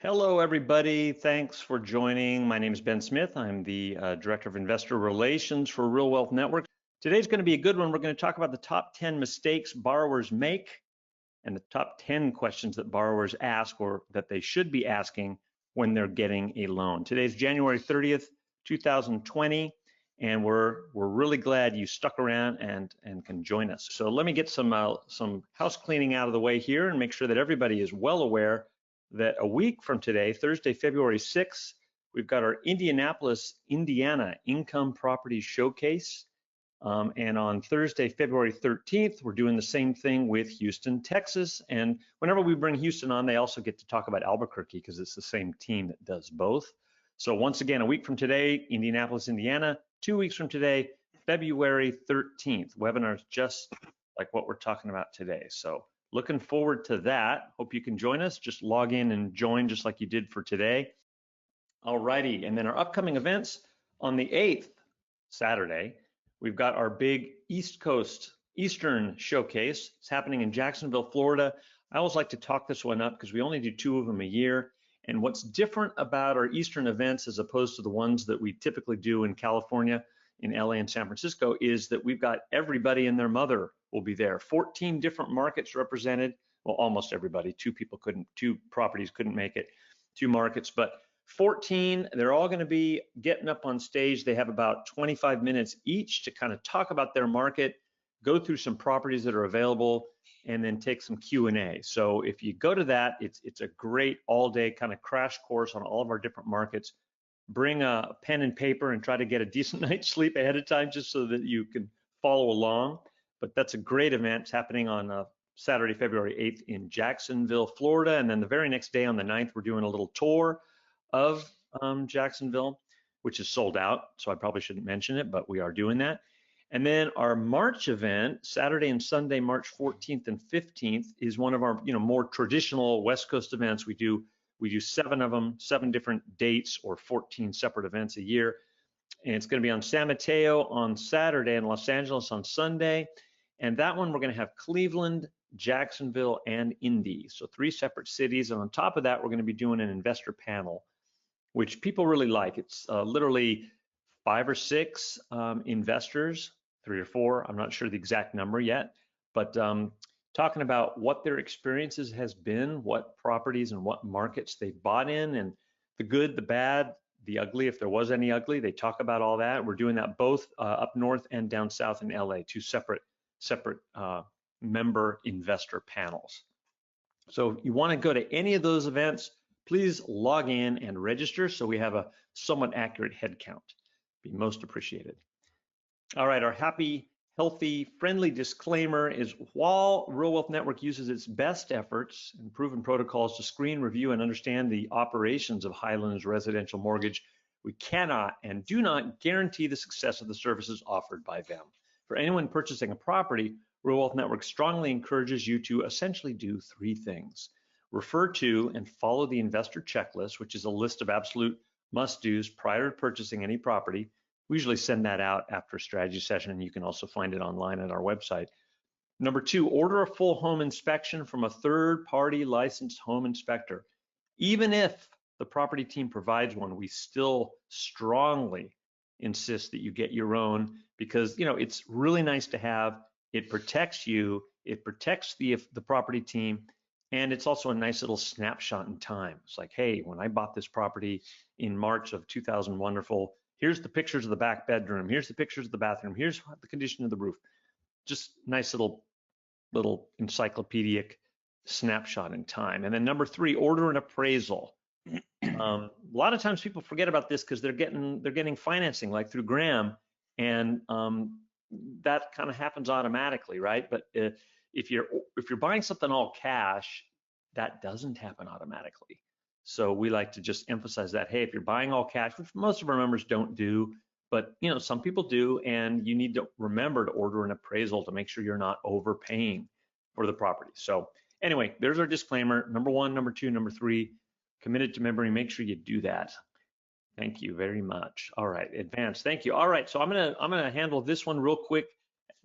Hello, everybody. Thanks for joining. My name is Ben Smith. I'm the Director of Investor Relations for Real Wealth Network. Today's going to be a good one. We're going to talk about the top 10 mistakes borrowers make and the top 10 questions that borrowers ask or that they should be asking when they're getting a loan. Today's January 30th, 2020, and we're really glad you stuck around and can join us. So let me get some house cleaning out of the way here and make sure that everybody is well aware that a week from today, Thursday, February 6th, we've got our Indianapolis, Indiana Income Property Showcase. And on Thursday, February 13th, we're doing the same thing with Houston, Texas. And whenever we bring Houston on, they also get to talk about Albuquerque because it's the same team that does both. So once again, a week from today, Indianapolis, Indiana. 2 weeks from today, February 13th. Webinars just like what we're talking about today. So looking forward to that. Hope you can join us. Just log in and join just like you did for today. All righty. And then our upcoming events on the 8th, Saturday, we've got our big East Coast Eastern Showcase. It's happening in Jacksonville, Florida. I always like to talk this one up because we only do 2 of them a year. And what's different about our Eastern events as opposed to the ones that we typically do in California, in LA and San Francisco, is that we've got everybody and their mother will be there. 14 different markets represented. Well, almost everybody. 2 properties couldn't make it, 2 markets, but 14, they're all going to be getting up on stage. They have about 25 minutes each to kind of talk about their market, go through some properties that are available, and then take some Q&A. So if you go to that, it's a great all-day kind of crash course on all of our different markets. Bring a pen and paper and try to get a decent night's sleep ahead of time just so that you can follow along. But that's a great event. It's happening on Saturday, February 8th in Jacksonville, Florida. And then the very next day on the 9th, we're doing a little tour of Jacksonville, which is sold out. So I probably shouldn't mention it, but we are doing that. And then our March event, Saturday and Sunday, March 14th and 15th, is one of our more traditional West Coast events. We do 7 of them, 7 different dates or 14 separate events a year. And it's going to be on San Mateo on Saturday and Los Angeles on Sunday. And that one, we're going to have Cleveland, Jacksonville, and Indy. So 3 separate cities. And on top of that, we're going to be doing an investor panel, which people really like. It's literally 5 or 6 investors, 3 or 4, I'm not sure the exact number yet, but talking about what their experiences has been, what properties and what markets they've bought in, and the good, the bad, the ugly, if there was any ugly. They talk about all that. We're doing that both up north and down south in LA, 2 separate member investor panels. So if you want to go to any of those events, please log in and register so we have a somewhat accurate head count. Be most appreciated. All right, our happy, healthy, friendly disclaimer is while Real Wealth Network uses its best efforts and proven protocols to screen, review, and understand the operations of Highlands Residential Mortgage, we cannot and do not guarantee the success of the services offered by them. For anyone purchasing a property, Real Wealth Network strongly encourages you to essentially do 3 things. Refer to and follow the investor checklist, which is a list of absolute must-dos prior to purchasing any property. We usually send that out after a strategy session, and you can also find it online at our website. Number 2, order a full home inspection from a third-party licensed home inspector. Even if the property team provides one, we still strongly insist that you get your own because it's really nice to have. It protects you, it protects the property team, and it's also a nice little snapshot in time. It's like, hey, when I bought this property in March of 2000, wonderful. Here's the pictures of the back bedroom. Here's the pictures of the bathroom. Here's the condition of the roof. Just nice little encyclopedic snapshot in time. And then number 3, order an appraisal. A lot of times people forget about this because they're getting financing like through Graham, and that kind of happens automatically, right? But if you're buying something all cash, that doesn't happen automatically. So we like to just emphasize that, hey, if you're buying all cash, which most of our members don't do, but some people do, and you need to remember to order an appraisal to make sure you're not overpaying for the property. So anyway, there's our disclaimer. Number 1, number 2, number 3, committed to memory. Make sure you do that. Thank you very much. All right, advance. Thank you. All right, so I'm gonna handle this one real quick,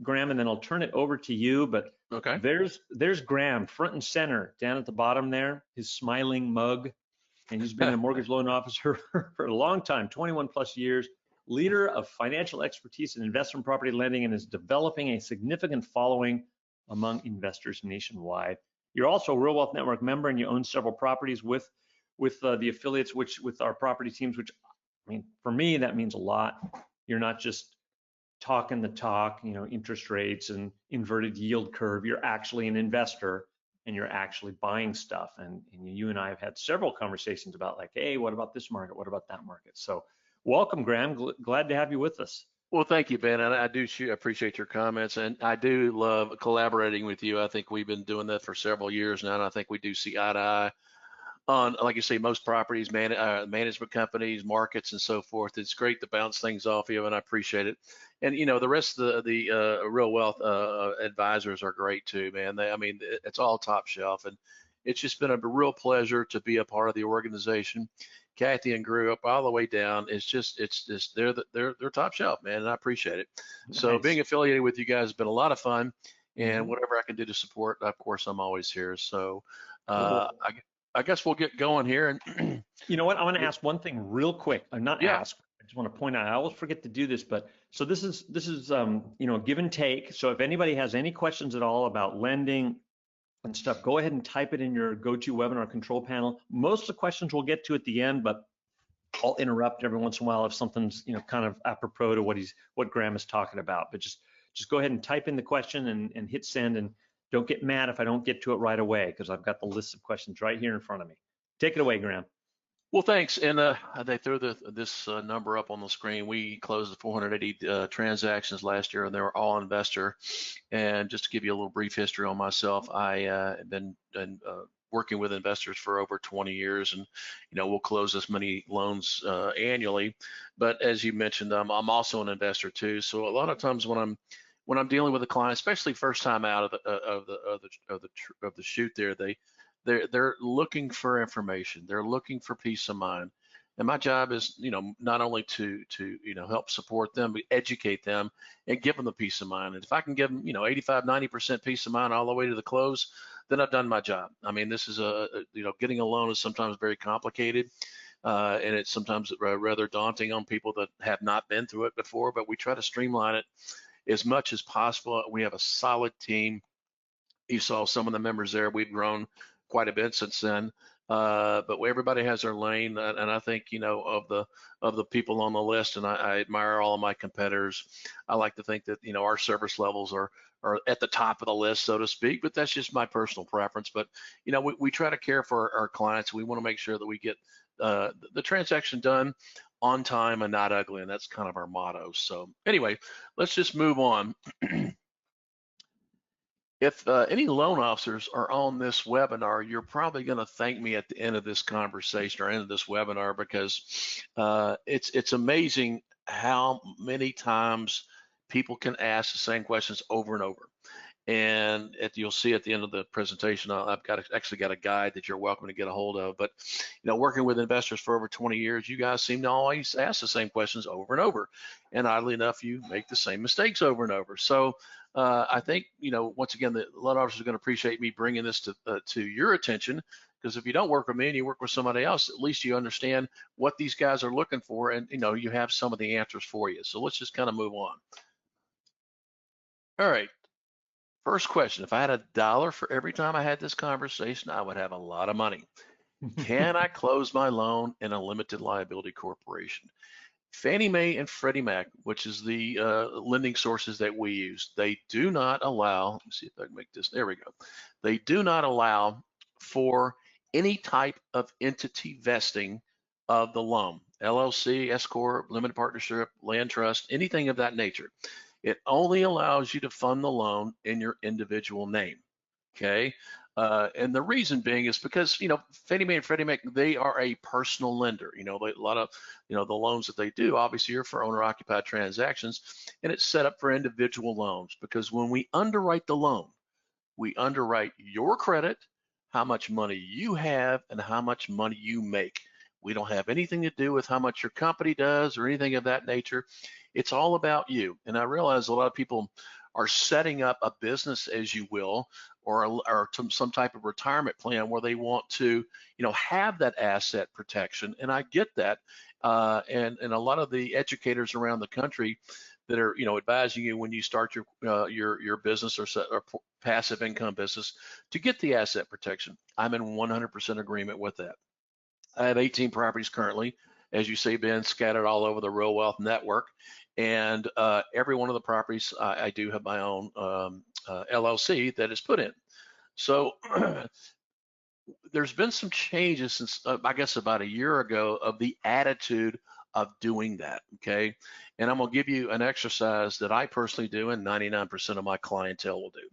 Graham, and then I'll turn it over to you. But okay, there's Graham front and center down at the bottom there, his smiling mug. and he's been a mortgage loan officer for a long time, 21 plus years, leader of financial expertise in investment property lending, and is developing a significant following among investors nationwide. You're also a Real Wealth Network member, and you own several properties with the affiliates, with our property teams, which, I mean, for me, that means a lot. You're not just talking the talk, interest rates and inverted yield curve. You're actually an investor, and you're actually buying stuff. And you and I have had several conversations about, like, hey, what about this market? What about that market? So welcome, Graham. Glad to have you with us. Well, thank you, Ben, and I do appreciate your comments, and I do love collaborating with you. I think we've been doing that for several years now, and I think we do see eye to eye on, like you say, most properties, management companies, markets, and so forth. It's great to bounce things off you, and I appreciate it. And the rest of the Real Wealth advisors are great too, man. It's all top shelf, and it's just been a real pleasure to be a part of the organization. Kathy and grew up all the way down. It's just they're top shelf, man, and I appreciate it. So Nice. being affiliated with you guys has been a lot of fun, and whatever I can do to support, of course, I'm always here. So Cool. I guess we'll get going here. And You know what? I want to ask one thing real quick. I'm not yeah, ask. I just want to point out. I always forget to do this, but so this is give and take. So if anybody has any questions at all about lending and stuff, go ahead and type it in your GoToWebinar control panel. Most of the questions we'll get to at the end, but I'll interrupt every once in a while if something's kind of apropos to what Graham is talking about. But just go ahead and type in the question and hit send, and don't get mad if I don't get to it right away, because I've got the list of questions right here in front of me. Take it away, Graham. well, thanks. And they threw this number up on the screen. We closed 480 transactions last year, and they were all investor. And just to give you a little brief history on myself, I have been working with investors for over 20 years, and we'll close this many loans annually. But as you mentioned, I'm also an investor too. So a lot of times when I'm dealing with a client, especially first time out of the chute, they're looking for information. They're looking for peace of mind. And my job is, not only to help support them, but educate them and give them the peace of mind. And if I can give them, 85, 90% peace of mind all the way to the close, then I've done my job. I mean, this is getting a loan is sometimes very complicated. And it's sometimes rather daunting on people that have not been through it before, but we try to streamline it as much as possible. We have a solid team. You saw some of the members there. We've grown quite a bit since then. But everybody has their lane, and I think of the people on the list, and I admire all of my competitors. I like to think that our service levels are at the top of the list, so to speak. But that's just my personal preference. But we try to care for our clients. We want to make sure that we get the transaction done on time and not ugly, and that's kind of our motto. So anyway, let's just move on. If any loan officers are on this webinar, you're probably going to thank me at the end of this conversation or end of this webinar, because it's amazing how many times people can ask the same questions over and over. And you'll see at the end of the presentation, I've actually got a guide that you're welcome to get a hold of. But working with investors for over 20 years, you guys seem to always ask the same questions over and over. And oddly enough, you make the same mistakes over and over. So I think once again, the loan officers are going to appreciate me bringing this to your attention, because if you don't work with me and you work with somebody else, at least you understand what these guys are looking for, and you have some of the answers for you. So let's just kind of move on. All right. First question: if I had $1 for every time I had this conversation, I would have a lot of money. Can I close my loan in a limited liability corporation? Fannie Mae and Freddie Mac, which is the lending sources that we use, they do not allow, let me see if I can make this, there we go. They do not allow for any type of entity vesting of the loan, LLC, S Corp, limited partnership, land trust, anything of that nature. It only allows you to fund the loan in your individual name, okay? And the reason being is because, Fannie Mae and Freddie Mac, they are a personal lender. A lot of, the loans that they do obviously are for owner-occupied transactions, and it's set up for individual loans, because when we underwrite the loan, we underwrite your credit, how much money you have, and how much money you make. We don't have anything to do with how much your company does or anything of that nature. It's all about you. And I realize a lot of people are setting up a business, as you will, or some type of retirement plan where they want to, have that asset protection. And I get that. And a lot of the educators around the country that are, advising you when you start your business or passive income business to get the asset protection. I'm in 100% agreement with that. I have 18 properties currently, as you say, Ben, scattered all over the Real Wealth Network. And every one of the properties, I do have my own LLC that is put in. So there's been some changes since, I guess, about a year ago of the attitude of doing that, okay? And I'm gonna give you an exercise that I personally do and 99% of my clientele will do.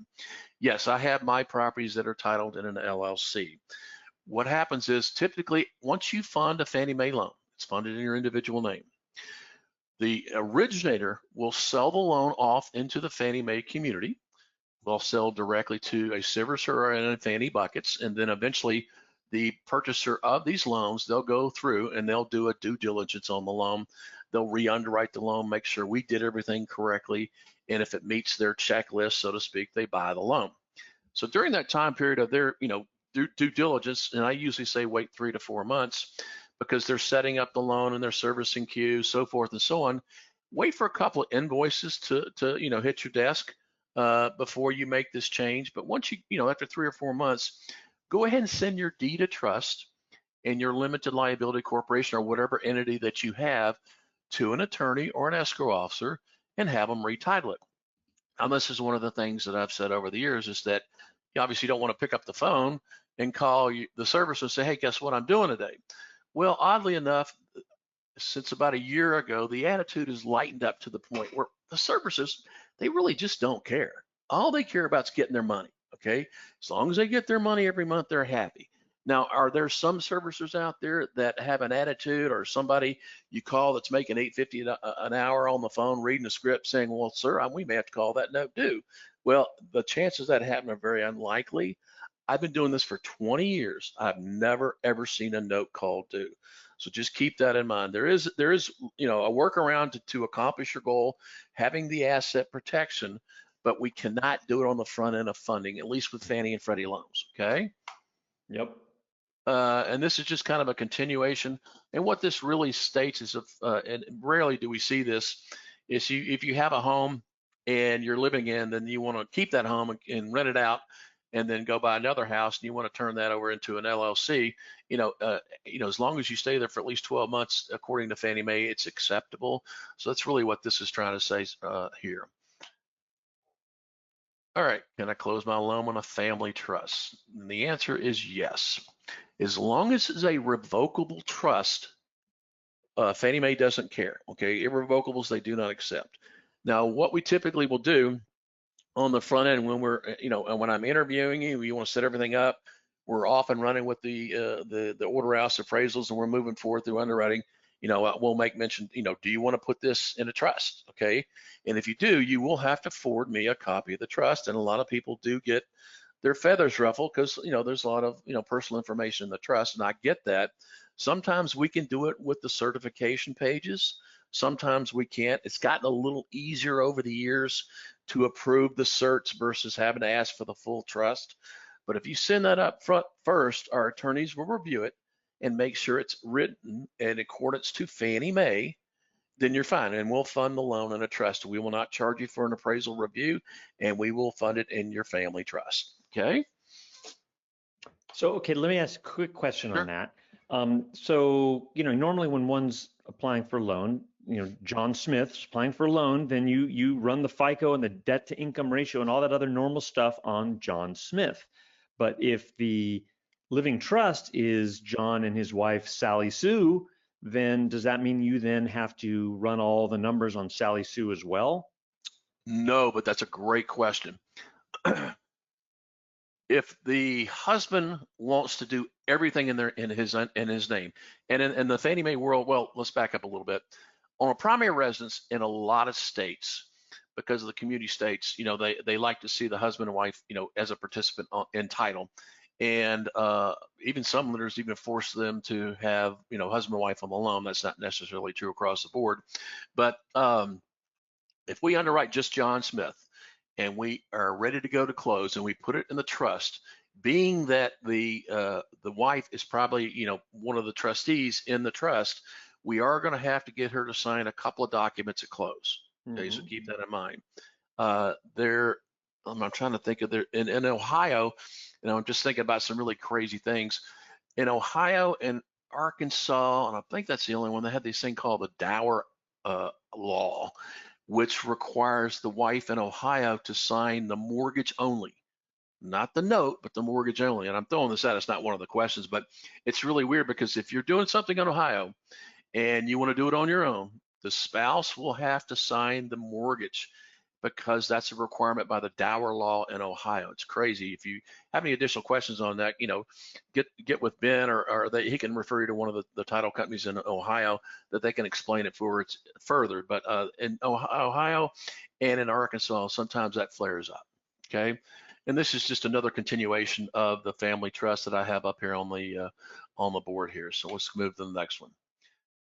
Yes, I have my properties that are titled in an LLC. What happens is typically once you fund a Fannie Mae loan, it's funded in your individual name, the originator will sell the loan off into the Fannie Mae community. They'll sell directly to a servicer or in Fannie buckets, and then eventually the purchaser of these loans, they'll go through and they'll do a due diligence on the loan. They'll re-underwrite the loan, make sure we did everything correctly, and if it meets their checklist, so to speak, they buy the loan. So during that time period of their, due diligence, and I usually say wait 3 to 4 months because they're setting up the loan and they're servicing queues, so forth and so on. Wait for a couple of invoices to hit your desk before you make this change. But once after 3 or 4 months, go ahead and send your deed of trust and your limited liability corporation or whatever entity that you have to an attorney or an escrow officer and have them retitle it. Now, this is one of the things that I've said over the years is that you obviously don't want to pick up the phone and call the service and say, hey, guess what I'm doing today? Well, oddly enough, since about a year ago, the attitude has lightened up to the point where the services, they really just don't care. All they care about is getting their money, okay? As long as they get their money every month, they're happy. Now, are there some servicers out there that have an attitude or somebody you call that's making $8.50 an hour on the phone reading a script saying, well, sir, we may have to call that note due? Well, the chances that happen are very unlikely. I've been doing this for 20 years. I've never, ever seen a note called due. So just keep that in mind. There is a workaround to accomplish your goal, having the asset protection, but we cannot do it on the front end of funding, at least with Fannie and Freddie loans, okay? Yep. And this is just kind of a continuation. And what this really states is, and rarely do we see this, is if you have a home and you're living in, then you want to keep that home and rent it out, and then go buy another house and you want to turn that over into an LLC. As long as you stay there for at least 12 months, according to Fannie Mae, it's acceptable. So that's really what this is trying to say here. All right, can I close my loan on a family trust? And the answer is yes. As long as it's a revocable trust, Fannie Mae doesn't care, okay? Irrevocables, they do not accept. Now, what we typically will do on the front end when we're, when I'm interviewing you, you want to set everything up, we're off and running with the order house appraisals and we're moving forward through underwriting, we'll make mention, do you want to put this in a trust, okay? And if you do, you will have to forward me a copy of the trust. And a lot of people do get their feathers ruffled because, there's a lot of, personal information in the trust, and I get that. Sometimes we can do it with the certification pages. Sometimes we can't. It's gotten a little easier over the years to approve the certs versus having to ask for the full trust. But if you send that up front first, our attorneys will review it and make sure it's written in accordance to Fannie Mae, then you're fine. And we'll fund the loan in a trust. We will not charge you for an appraisal review, and we will fund it in your family trust, okay? So, okay, let me ask a quick question Sure. on that. So, normally when one's applying for a loan, John Smith's applying for a loan, then you run the FICO and the debt to income ratio and all that other normal stuff on John Smith. But if the living trust is John and his wife, Sally Sue, then does that mean you then have to run all the numbers on Sally Sue as well? No, but that's a great question. If the husband wants to do everything in his name, and in the Fannie Mae world, well, let's back up a little bit. On a primary residence in a lot of states, because of the community states, they like to see the husband and wife, as a participant in title. And even some lenders even force them to have, husband and wife on the loan. That's not necessarily true across the board. But if we underwrite just John Smith, and we are ready to go to close, and we put it in the trust, being that the wife is probably, you know, one of the trustees in the trust, we are going to have to get her to sign a couple of documents at close. Okay, so keep that in mind. There, I'm trying to think of there in Ohio, you know, I'm just thinking about some really crazy things. In Ohio and Arkansas, and I think that's the only one, they had this thing called the dower law, which requires the wife in Ohio to sign the mortgage only, not the note, but the mortgage only. And I'm throwing this out, it's not one of the questions, but it's really weird because if you're doing something in Ohio and you want to do it on your own, the spouse will have to sign the mortgage because that's a requirement by the dower law in Ohio. It's crazy. If you have any additional questions on that, you know, get with Ben, or he can refer you to one of the title companies in Ohio that they can explain it for it further. But in Ohio and in Arkansas, sometimes that flares up. Okay. And this is just another continuation of the family trust that I have up here on the board here. So let's move to the next one.